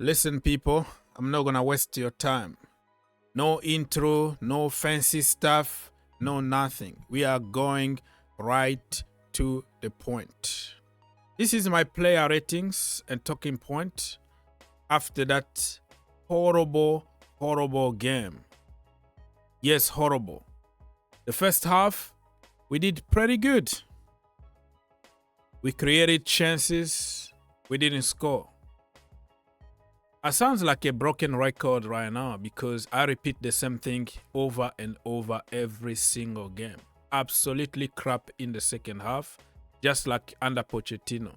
Listen, people, I'm not going to waste your time. No intro, no fancy stuff, no nothing. We are going right to the point. This is my player ratings and talking point after that horrible game. Yes, horrible. The first half, we did pretty good. We created chances. We didn't score. It sounds like a broken record right now because I repeat the same thing over and over every single game. Absolutely crap in the second half, just like under Pochettino.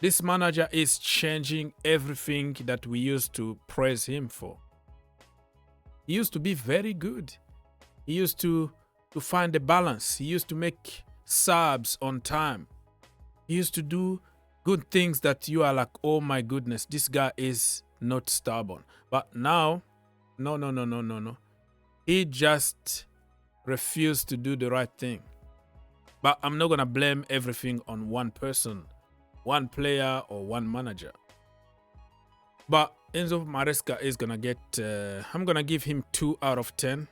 This manager is changing everything that we used to praise him for. He used to be very good. He used to find the balance. He used to make subs on time. He used to do good things that you are like, oh my goodness, this guy is not stubborn. But now, no. He just refused to do the right thing. But I'm not going to blame everything on one person, one player or one manager. But Enzo Maresca is going to get, I'm going to give him 2 out of 10.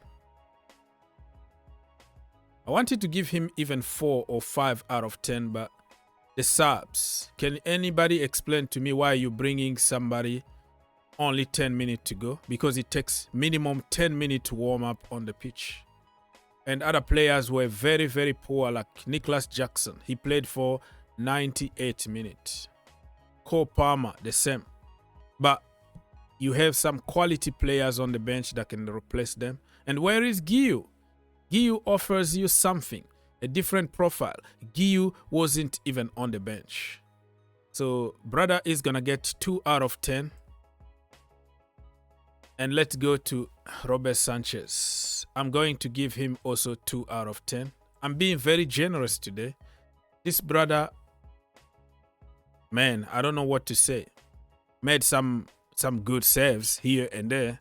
I wanted to give him even 4 or 5 out of 10, but the subs. Can anybody explain to me why you're bringing somebody only 10 minutes to go? Because it takes minimum 10 minutes to warm up on the pitch. And other players were very, very poor, like Nicholas Jackson. He played for 98 minutes. Cole Palmer, the same. But you have some quality players on the bench that can replace them. And where is Guiu? Guiu offers you something, a different profile. Guiu wasn't even on the bench. So, brother is going to get 2 out of 10. And let's go to Robert Sanchez. I'm going to give him also 2 out of 10. I'm being very generous today. This brother, man, I don't know what to say. Made some good saves here and there.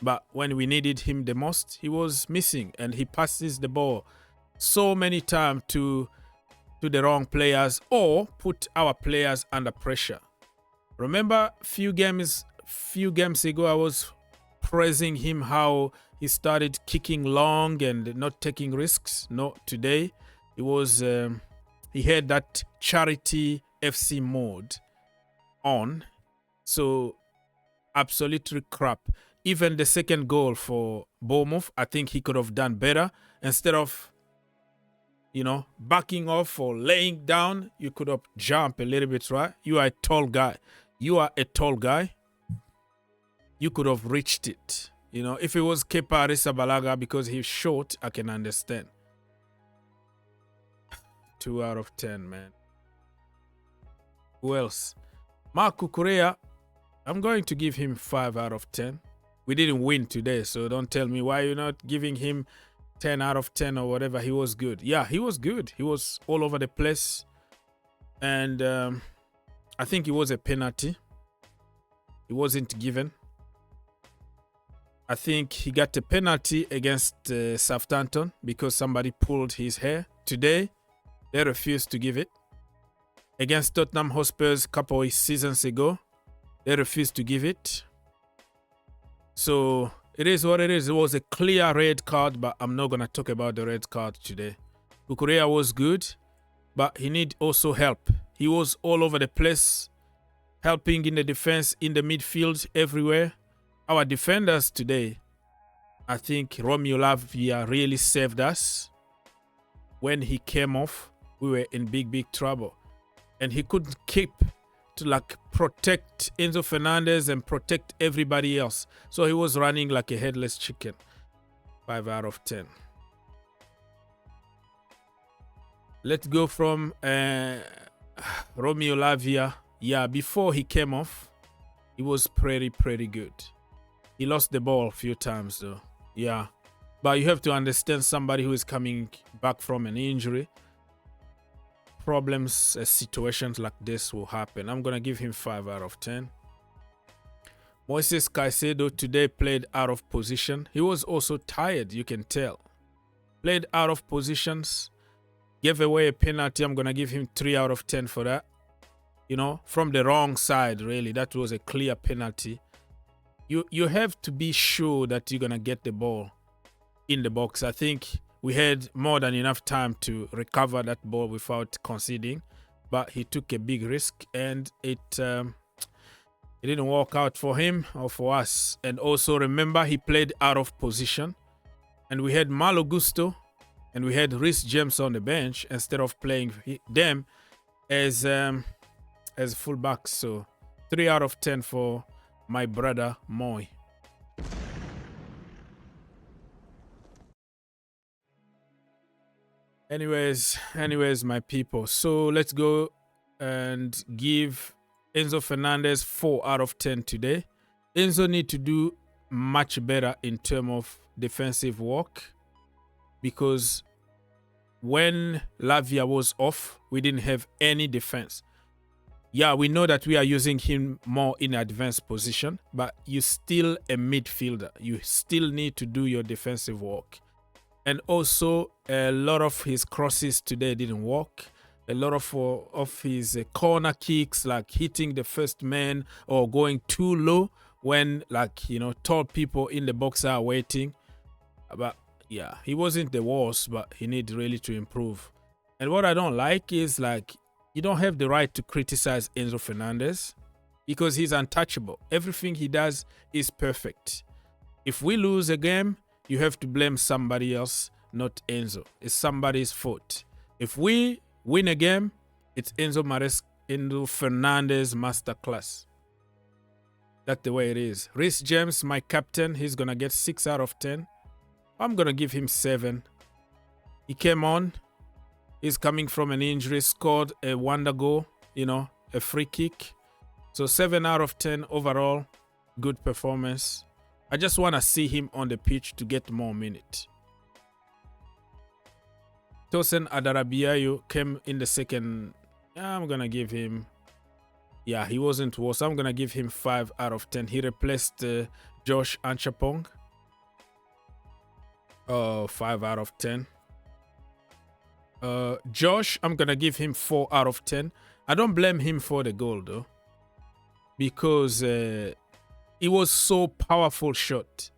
But when we needed him the most, he was missing. And he passes the ball so many times to the wrong players or put our players under pressure. Remember few games ago, I was praising him how he started kicking long and not taking risks. No, today it was he had that charity FC mode on. So absolutely crap. Even the second goal for Bournemouth, I think he could have done better. Instead of, backing off or laying down, you could have jumped a little bit, right? You are a tall guy. You could have reached it. If it was Kepa Arrizabalaga because he's short, I can understand. 2 out of 10, man. Who else? Marco Correa, I'm going to give him 5 out of 10. We didn't win today, so don't tell me why you're not giving him 10 out of 10 or whatever. He was good. Yeah, he was good. He was all over the place. And I think it was a penalty. It wasn't given. I think he got a penalty against Southampton because somebody pulled his hair. Today, they refused to give it. Against Tottenham Hotspurs a couple of seasons ago, they refused to give it. So it is what it is. It was a clear red card, but I'm not going to talk about the red card today. Kukurea was good, but he need also help. He was all over the place, helping in the defense, in the midfield, everywhere. Our defenders today, I think Romeo Lavia really saved us. When he came off, we were in big trouble. And he couldn't keep to protect Enzo Fernandez and protect everybody else. So he was running like a headless chicken. 5 out of 10. Let's go from Romeo Lavia. Yeah, before he came off, he was pretty good. He lost the ball a few times though. Yeah. But you have to understand somebody who is coming back from an injury. Problems, situations like this will happen. I'm going to give him 5 out of 10. Moises Caicedo today played out of position. He was also tired, you can tell. Played out of positions. Gave away a penalty. I'm going to give him 3 out of 10 for that. From the wrong side, really. That was a clear penalty. you have to be sure that you're gonna get the ball in the box. I think we had more than enough time to recover that ball without conceding, but he took a big risk, and it didn't work out for him or for us. And also remember, he played out of position, and we had Malo Gusto and we had Reece James on the bench instead of playing them as fullbacks. So 3 out of 10 for my brother Moy. Anyways, my people. So let's go and give Enzo Fernandez 4 out of 10 today. Enzo need to do much better in terms of defensive work, because when Lavia was off, we didn't have any defense. Yeah, we know that we are using him more in advanced position, but you're still a midfielder. You still need to do your defensive work. And also, a lot of his crosses today didn't work. A lot of his corner kicks, like hitting the first man or going too low when, like, you know, tall people in the box are waiting. But yeah, he wasn't the worst, but he needs really to improve. And what I don't like is, like, you don't have the right to criticize Enzo Fernandez because he's untouchable. Everything he does is perfect. If we lose a game, you have to blame somebody else, not Enzo. It's somebody's fault. If we win a game, it's Enzo Fernandez masterclass. That's the way it is. Reece James, my captain, he's going to get 6 out of 10. I'm going to give him 7. He came on. He's coming from an injury, scored a wonder goal, you know, a free kick. So 7 out of 10 overall. Good performance. I just want to see him on the pitch to get more minutes. Tosin Adarabiayo came in the second. I'm going to give him, yeah, he wasn't worse. I'm going to give him 5 out of 10. He replaced Josh Anchapong. 5 out of 10. Josh, I'm going to give him 4 out of 10. I don't blame him for the goal, though, because it was so powerful shot.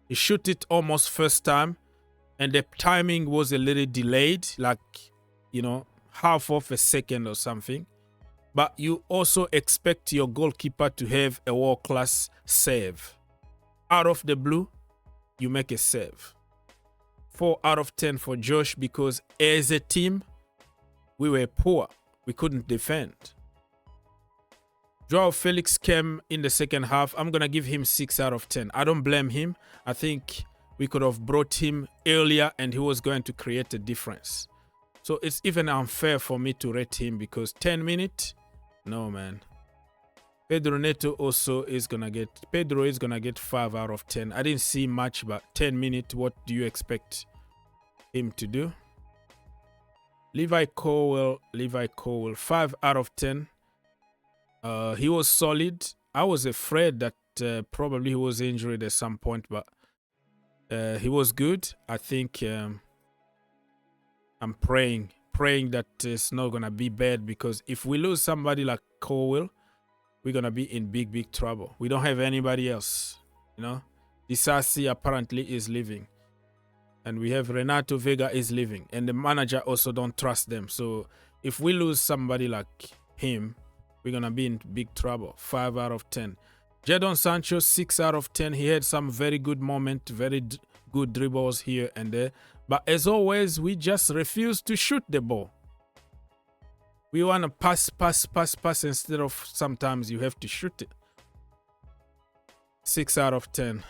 He shot it almost first time, and the timing was a little delayed, like, you know, half of a second or something. But you also expect your goalkeeper to have a world-class save. Out of the blue, you make a save. 4 out of 10 for Josh, because as a team, we were poor. We couldn't defend. Joao Felix came in the second half. I'm going to give him 6 out of 10. I don't blame him. I think we could have brought him earlier and he was going to create a difference. So it's even unfair for me to rate him, because 10 minutes, no, man. Pedro Neto also is going to get, Pedro is going to get 5 out of 10. I didn't see much, but 10 minutes, what do you expect him to do? Levi Colwell, 5 out of 10. He was solid. I was afraid that probably he was injured at some point, but he was good. I think I'm praying that it's not going to be bad, because if we lose somebody like Colwell, we're going to be in big trouble. We don't have anybody else, you know. Disasi apparently is leaving. And we have Renato Vega is leaving. And the manager also don't trust them. So if we lose somebody like him, we're going to be in big trouble. 5 out of 10. Jadon Sancho, 6 out of 10. He had some very good moments, very good dribbles here and there. But as always, we just refuse to shoot the ball. We want to pass instead of sometimes you have to shoot it. 6 out of 10.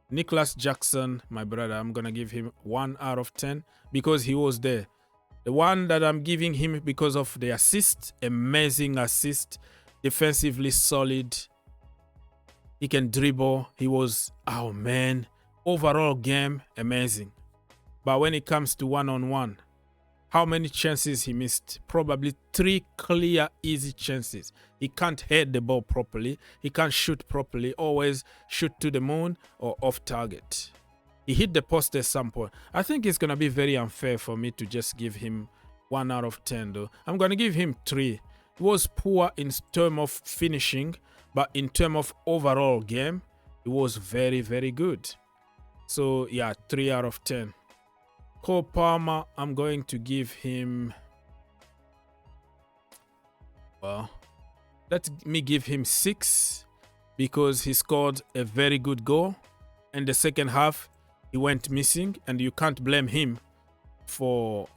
Nicholas Jackson, my brother, I'm going to give him 1 out of 10 because he was there. The one that I'm giving him because of the assist, amazing assist, defensively solid. He can dribble. He was, oh man, overall game, amazing. But when it comes to one-on-one, how many chances he missed? Probably 3 clear, easy chances. He can't head the ball properly. He can't shoot properly. Always shoot to the moon or off target. He hit the post at some point. I think it's going to be very unfair for me to just give him 1 out of 10, though. I'm going to give him 3. He was poor in terms of finishing, but in terms of overall game, It was very, very good. So, yeah, 3 out of 10. Cole Palmer, I'm going to give him... Well, let me give him 6 because he scored a very good goal. In the second half, he went missing, and you can't blame him for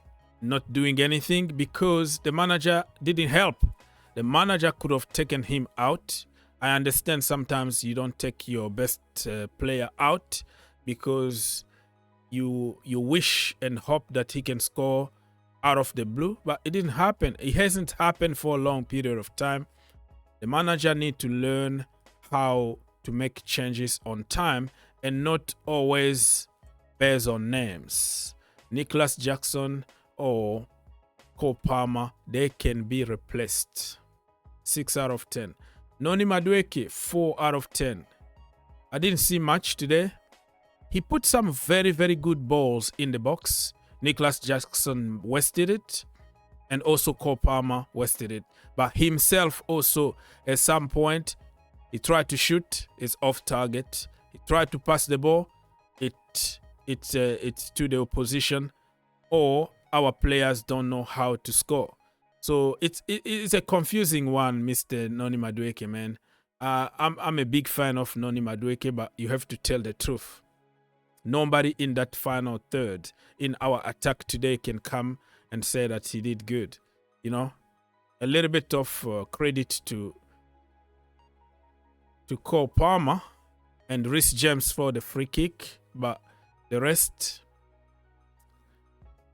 not doing anything because the manager didn't help. The manager could have taken him out. I understand sometimes you don't take your best player out because you wish and hope that he can score out of the blue, but it didn't happen. It hasn't happened for a long period of time. The manager needs to learn how to make changes on time and not always based on names. Nicholas Jackson or Cole Palmer, they can be replaced. 6 out of 10. Noni Madueke, 4 out of 10. I didn't see much today. He put some very, very good balls in the box. Nicholas Jackson wasted it, and also Cole Palmer wasted it. But himself also, at some point, he tried to shoot, it's off target. He tried to pass the ball, it's to the opposition, or our players don't know how to score. So it's a confusing one, Mr. Noni Madueke, man. I'm a big fan of Noni Madueke, but you have to tell the truth. Nobody in that final third in our attack today can come and say that he did good. You know, a little bit of credit to Cole Palmer and Reece James for the free kick, but the rest,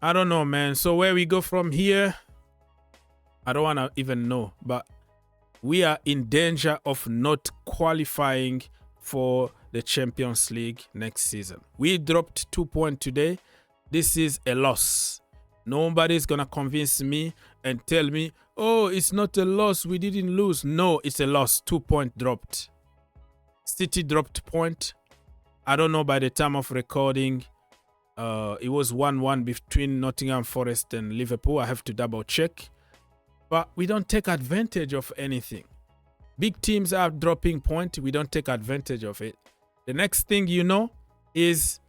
I don't know, man. So where we go from here, I don't want to even know, but we are in danger of not qualifying for the Champions League next season. We dropped 2 points today. This is a loss. Nobody's going to convince me and tell me, oh, it's not a loss, we didn't lose. No, it's a loss. 2 points dropped. City dropped point. I don't know, by the time of recording, it was 1-1 between Nottingham Forest and Liverpool. I have to double check. But we don't take advantage of anything. Big teams are dropping points. We don't take advantage of it. The next thing you know is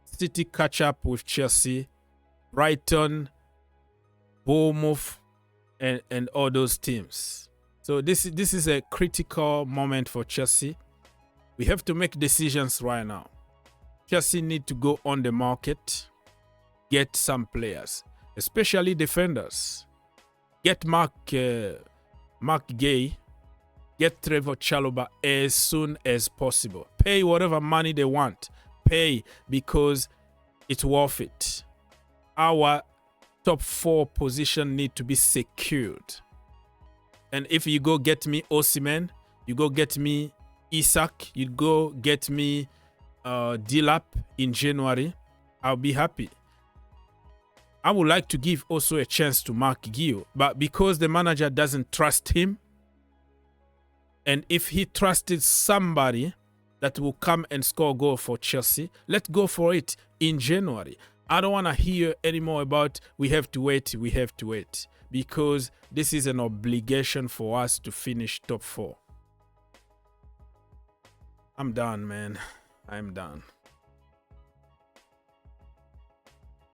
City catch up with Chelsea, Brighton, Bournemouth, and all those teams. So this is a critical moment for Chelsea. We have to make decisions right now. Chelsea need to go on the market, get some players, especially defenders. Get Mark Gay, get Trevor Chalobah as soon as possible. Pay whatever money they want. Pay because it's worth it. Our top 4 position need to be secured. And if you go get me Osimhen, you go get me Isak, you go get me Dilap in January, I'll be happy. I would like to give also a chance to Mark Gio, but because the manager doesn't trust him, and if he trusted somebody that will come and score a goal for Chelsea, let's go for it in January. I don't want to hear anymore about we have to wait, because this is an obligation for us to finish top 4. I'm done, man. I'm done.